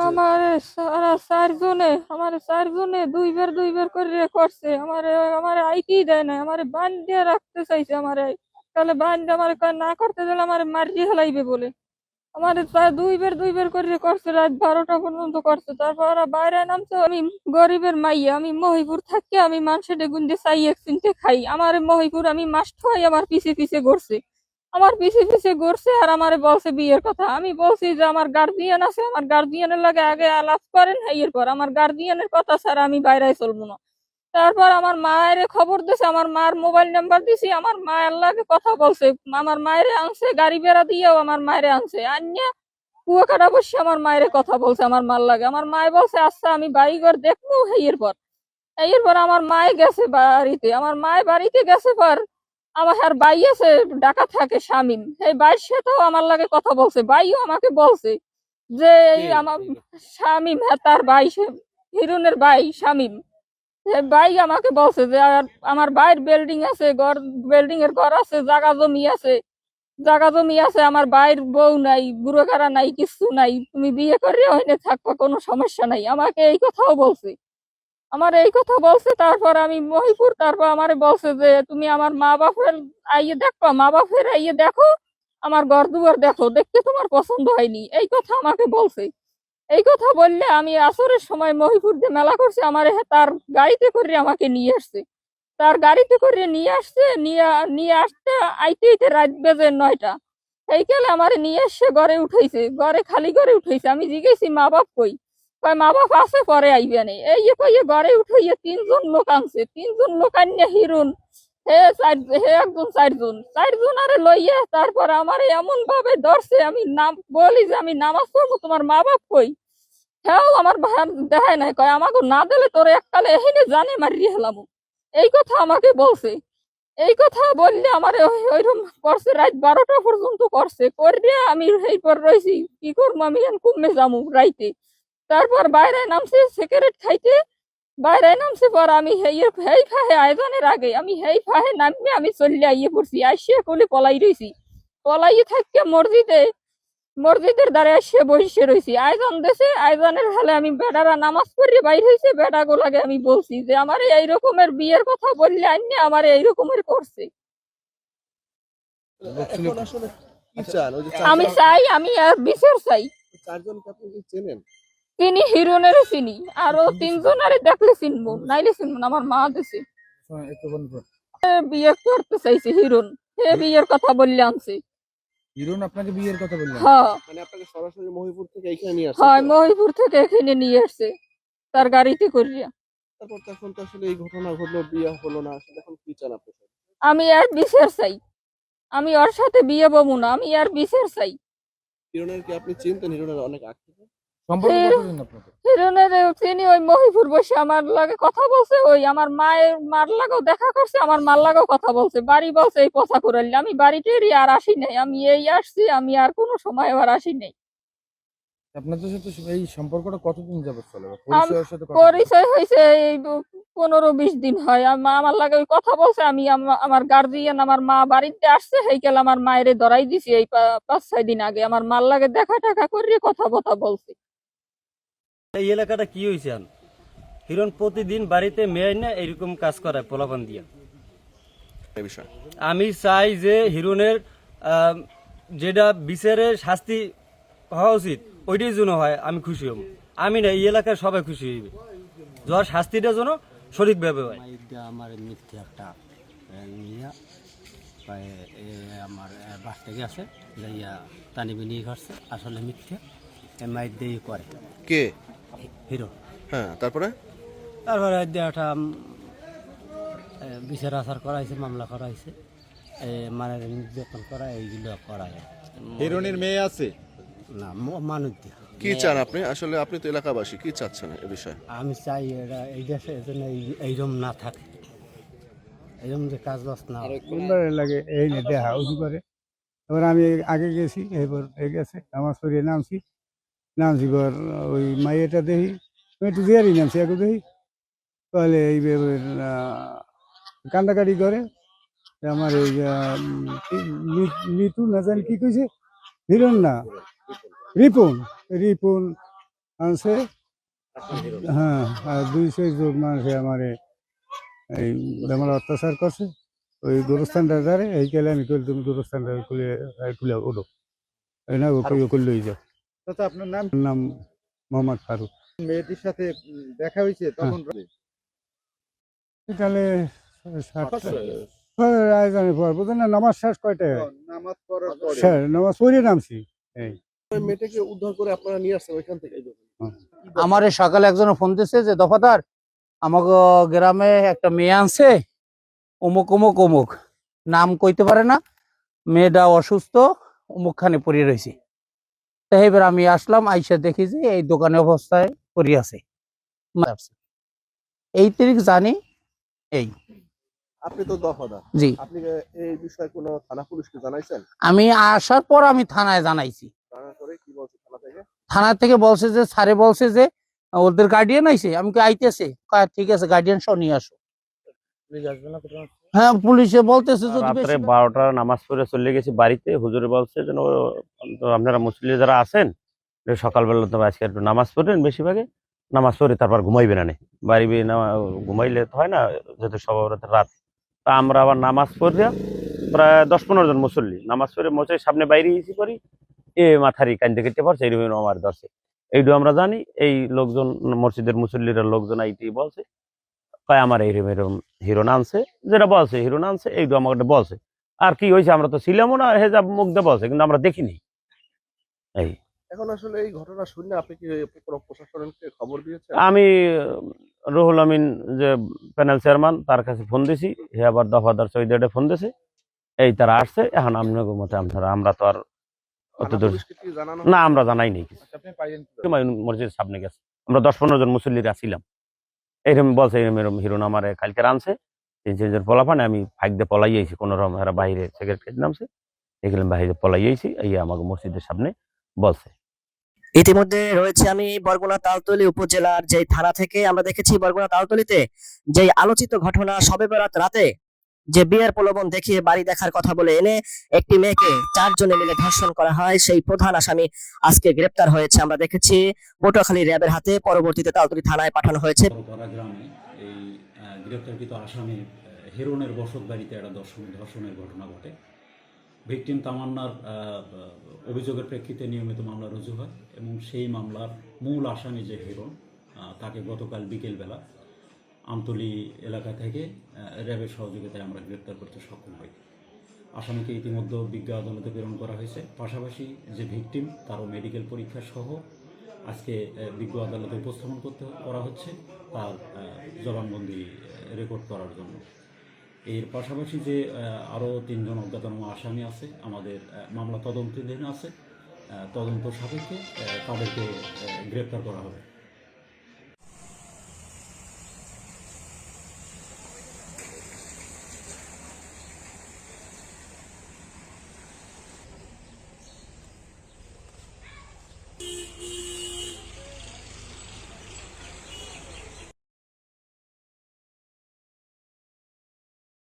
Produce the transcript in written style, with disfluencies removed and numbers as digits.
আমারে সারা চারজনে দুইবার করে করছে। আমারে আইতেই দেয় না, আমারে বান্ধিয়া রাখতে চাইছে। আমারে তাহলে বান্ধে আমারে না করতে দিলে আমারে মারিয়ে ফেলাইবে বলে আমারে দুইবার করে করছে। রাত 12টা পর্যন্ত করছে। তারপর ওরা বাইরে নামছে। আমি গরিবের মাইয়া, আমি মহিপুর থাকি, আমি মানুষের গুন্দে চাই এক চিনতে খাই। আমার মহিপুর আমি মাস খাই, আমার পিছে পিছে ঘুরছে। আমার পিছে পিছে ঘুরছে আর আমারে বলছে বিয়ের কথা। আমি বলছি যে আমার গার্জিয়ান আছে, আমার গার্জিয়ানের লাগে আগে আলাপ করেন, এরপর আমার গার্জিয়ানের কথা ছাড়া আমি বাইরে চলবো না। তারপর আমার মায়ের খবর দিছে, আমার মার মোবাইল নাম্বার দিছি, আমার মায়ের লাগে কথা বলছে। আমার মায়েরে আনছে, গাড়ি বেড়া দিয়েও আমার মায়েরে আনছে আনিয়া কুয়াকাটা বসে আমার মায়ের কথা বলছে। আমার মার লাগে আমার মায় বলছে আচ্ছা আমি বাড়িঘর দেখবো। এরপর আমার মায় গেছে বাড়িতে। আমার মায় বাড়িতে গেছে পর আমার আর ভাই আছে ঢাকা থাকে, শামিম। এই ভাইয়ের সাথেও আমার লাগে কথা বলছে। ভাইও আমাকে বলছে যে এই আমার শামিম, হ্যাঁ তার ভাই, হিরুনের ভাই শামিম। ভাই আমাকে বলছে যে আমার ভাইয়ের বিল্ডিং আছে, বিল্ডিং এর ঘর আছে, জায়গা জমি আছে, আমার ভাইয়ের বউ নাই, বুড়ো কারা নাই, কিছু নাই, তুমি বিয়ে করে ওইনে থাকবা, কোনো সমস্যা নাই। আমাকে এই কথাও বলছে, আমার এই কথা বলছে। তারপর আমি মহিপুর, তারপর আমারে বলছে যে তুমি আমার মা বাপের আইয়ে দেখবা, মা বাপের আইয়ে দেখো, আমার ঘর দুয়ার দেখো, দেখতে তোমার পছন্দ হয়নি, এই কথা আমাকে বলছে। এই কথা বললে আমি আসরের সময় মহিপুর দিয়ে মেলা করছি। আমার তার গাড়িতে করে আমাকে নিয়ে আসছে। তার গাড়িতে করে নিয়ে আসছে। নিয়ে আসতে আইতে আইতে রাত বেজে 9টা। এইকালে আমার নিয়ে এসে ঘরে উঠাইছে, খালি ঘরে উঠাইছে। আমি জিজ্ঞেসি মা বাপ কই? কয় মা বাপ আছে, পরে আইবে নেই। এই কইয়ে ঘরে উঠাইয়া 3জন লোক আনছে। 3জন লোক আনিয়া হিরুন হে একজন, চারজন আরে লইয়া তারপর আমার এমন ভাবে ধরছে। আমি নাম বলি যে আমি নামাজ পড়বো, তোমার মা বাপ কই? হ্যাঁ আমার দেখায় নাই। কয় আমাকে না দিলে তোর এককালে এখানে জানে মারিয়ে হেলাম। এই কথা আমাকে বলছে। এই কথা বললে আমার ওইরকম করছে। রাত 12টা পর্যন্ত করছে। করে আমি এইপর রয়েছি, কি করবো আমি কমে যাবো রাইতে। তারপর বাইরে নামছে সিগারেট খাইতে। বাইরে নামছে পর আমি হেই ফাহে আয়োজনের আগে আমি হেই ফাহে নামিয়ে আমি চলে আইয়ে পড়ছি। আসিয়া কলে পলাই রয়েছি। পলাইয়ে থাকতে মসজিদের দ্বারে এসে বসে রয়েছি। আয়োজন দেশে আয়োজনের হালে আমি বেটারা নামাজ পড়ে বাইর হয়েছে। বেটা গোলাগে আমি বলছি যে আমার এই রকমের বিয়ের কথা বললে আইনে আমার এই রকমের করছে। এখন আসলে কি চান? ওই যে আমি চাই, আমি আর বিচার চাই। চারজনকে আপনি কি চেনেন? তিনি হিরোনের চিনি, আরো 3জনারে দেখলে চিনবো, নাইলে চিনবো না। আমার মা দিছে বিয়ে করতে চাইছে হিরোন। হে বিয়ের কথা বললে আনছে। হিরণ আপনাকে বিয়ের কথা বললেন? হ্যাঁ মানে আপনাকে সরাসরি মহিপুর থেকে এইখানে নিয়ে আসছে হয়, তো? মহিপুর থেকে এখানে নিয়ে আসছে তার গাড়িতে করিয়া। তারপর তখন তো আসলে এই ঘটনা ঘটলো, বিয়ে হলো না, আসলে এখন কি চান আপনি? আমি আর বিচার চাই। আমি ওর সাথে বিয়ে বমু না, আমি আর বিচার চাই। হিরণের কি আপনি চিনতেন? হিরণের অনেক আগ থেকে? সম্পর্ক কতদিন আপনাদের? হিরণের তিনি ওই মহিপুর বসে আমার লাগে কথা বলছে। ওই আমার মার লাগেও দেখা করছে, আমার মার লাগেও কথা বলছে। বাড়ি বলছে এই পথা করাইলে। আমি বাড়িতে আর আসি নাই, আমি এই আসছি। আমি আর কোনো সময় আর আসি নাই। আপনাদের সাথে এই সম্পর্কটা কতদিন যাবত চলে? পরিচয়ের সাথে পরিচয় হয়েছে এই 15-20 দিন হয়। আমার লাগে ওই কথা বলছে। আমি আমার গার্জিয়ান, আমার মা বাড়িতে আসছে, সেইকাল আমার মায়ের ধরাই দিছি। এই 5-6 দিন আগে আমার মার লাগে দেখা টাকা করে কথা বলছে। এই এলাকাটা কি হয়েছে? হিরণ প্রতিদিন বাড়িতে মেয়ে না এরকম কাজ করে পোলাপান দিয়া। এই বিষয় আমি চাই যে হিরণের যেটা বিচারের শাস্তি হওয়া উচিত ওইটাই যেন হয়, আমি খুশি হব। আমি না, এই এলাকার সবাই খুশি হইবে। যার শাস্তিটা যেন সঠিকভাবে হয়। আমার মিথ্যে একটা নিয়ে আমার বাস থেকে আছে যাইয়া টানিবে নিয়ে ঘরছে, আসলে মিথ্যে মাইর দিয়ে করে। কে? হিরো। হ্যাঁ, তারপরে একটা বিচার আচার করা হয়েছে, মামলা করা হয়েছে, মানে নির্যাতন করা, এইগুলো করা হয়। হিরণের মেয়ে আছে না, মানুষ দিয়া। কি চান আপনি? আসলে আপনি তো এলাকাবাসী, কি চাচ্ছেন এ বিষয়ে? আমি চাই এরা এই দেশে যেন এইরকম না থাকে, এইরকম যে কাজ বাজ না লাগে এই নিয়ে দেখা উঁচু করে। এবার আমি আগে গেছি, এবার এই গেছে আমার শরীরে নামছি পর ওই মাইয়েটা দেখি, আমি একটু দেয়ারই নামছি একটু দেখি, তাহলে এই কান্দাকাটি করে। আমার এই লিটু না জানি কি কইছে, হিরণ না রিপন আনছে। হ্যাঁ, আর 200 জন মানুষে আমারে এই আমার অত্যাচার করছে। ওই গোরস্থানটা যারে এই গেলে আমি কইল তুমি গোরস্থানটা খুলে ওঠো, এই না ওকে লই যাও। চাচা আপনার নাম? ওর নাম মোহাম্মদ ফারুক। মেয়েটির সাথে দেখা হয়েছে তখন? তাহলে 7টা রায়জানের পর বুঝলেন না, নামাজ শেষ কয়টায় হয়? নামাজ পড়ার পরে স্যার নামাজ পড়ে নামছি। এই ওই মেয়েটাকে উদ্ধার করে আপনারা নিয়ে আসছেন ওইখান থেকে? আমার সকালে একজন ফোন দিছে যে দফাদার আমাকে গ্রামে একটা মেয়ে আনছে, অমুক অমুক অমুক, নাম কইতে পারে না, মেয়েটা অসুস্থ, অমুকখানে পড়ে রয়েছে। তাই এবার আমি আসলাম, আইসা দেখি যে এই দোকানে অবস্থায় পড়ে আছে। এই তারিখ জানি। এই আপনি তো দফাদার, জি, আপনি এই বিষয়ে কোনো থানা পুলিশকে জানাইছেন? আমি আসার পর আমি থানায় জানাইছি। জানার পরে কি বলছে থানা থেকে? থানা থেকে বলছে যে স্যারে বলছে যে ওদের গার্ডিয়ান আইছে। আমি কি আইতেছে? ঠিক আছে, গার্ডিয়ান সহ নিয়ে আসো। হ্যাঁ, পুলিশে বলতেছে যদি রাত্রে বেশি- 12টার নামাজ পড়ে চলে গেছি বাড়িতে। হুজুরে বলছে যেন তো আপনারা মুসলিম যারা আছেন সকালবেলা তো আজকে একটু নামাজ পড়েন, বেশিরভাগে নামাজ পড়ে তারপর ঘুমাইবে না, বাড়ি ঘুমাইলে তো হয় না, যেহেতু সব রাত। তা আমরা আবার নামাজ পড়ে প্রায় 10-15 জন মুসল্লি নামাজ পড়ে মোচে সামনে বাইরে এসে করি, এ মাথারি কান্দে কেটে পড়ছে, এইরকম আমার ধরছে। এইটু আমরা জানি, এই লোকজন মসজিদের মুসল্লিরা লোকজন আইটি বলছে, কয় আমার এইরকম এরকম হিরো আনছে, যেটা বলছে হিরো আনছে, এইটু আমাকে বলছে। আর কি হয়েছে আমরা তো ছিলামও না, হেজাব মুখ দিয়ে বলছে, কিন্তু আমরা দেখিনি। এই এখন আসলে এই ঘটনা শুনে আপনি কি কোনো প্রশাসনকে খবর দিয়েছেন? আমি রুহুল আমিন যে প্যানেল চেয়ারম্যান তার কাছে ফোন দিছি, হে আবার দফাদার চৌধুরীকে ফোন দিছে, এই তারা আসছে। এখন আপনার মতে আমরা তো আর অত থানা দূর পুলিশকে কি জানানো না, আমরা জানাই নেই কিছু। আপনি পাইলেন কি? হুমায়ুন মসজিদের সামনে গেছে, আমরা 10-15 জন মুসল্লিরা ছিলাম। এরকম বলছে এরম হিরো আমার কালকে আনছে 3-4 জন পলাফান, আমি ফাইক দিয়ে পলাই আইছি, কোন রকম এরা বাইরে সিগারেট খেতে নামছে, এগুলো বাইরে পলাই আইছি, এই আমাকে মসজিদের সামনে বলছে। ইতিমধ্যে রয়েছে আমি বরগুনা তালতলী উপজেলার যে থানা থেকে। আমরা দেখেছি বরগুনা তালতলীতে যে আলোচিত ঘটনা, শবে বরাত রাতে যে বিয়ের প্রলোভন দেখিয়ে বাড়ি দেখার কথা বলে এনে একটি মেয়েকে 4 জনে মিলে ধর্ষণ করা হয়, সেই প্রধান আসামি আজকে গ্রেপ্তার হয়েছে। আমরা দেখেছি পটুয়াখালী র্যাবের হাতে, পরবর্তীতে তালতলী থানায় পাঠানো হয়েছে। বড়পাড়া গ্রামে এই গ্রেপ্তারকৃত আসামি হেরোনের বসত বাড়িতে একটা ধর্ষণের ঘটনা ঘটে। ভিকটিম তামান্নার অভিযোগের প্রেক্ষিতে নিয়মিত মামলা রুজু হয় এবং সেই মামলার মূল আসামি যে হেরোন, তাকে গতকাল বিকেলবেলা আমতলী এলাকা থেকে র্যাবের সহযোগিতায় আমরা গ্রেপ্তার করতে সক্ষম হই। আসামিকে ইতিমধ্যে বিজ্ঞ আদালতে প্রেরণ করা হয়েছে। পাশাপাশি যে ভিকটিম তারও মেডিকেল পরীক্ষা সহ আজকে বিজ্ঞ আদালতে উপস্থাপন করা হচ্ছে তার জবানবন্দি রেকর্ড করার জন্য। এর পাশাপাশি যে আরও 3 জন অজ্ঞাতনামা আসামি আছে, আমাদের মামলা তদন্তাধীন আছে, তদন্ত সাপেক্ষে তাদেরকে গ্রেপ্তার করা হবে।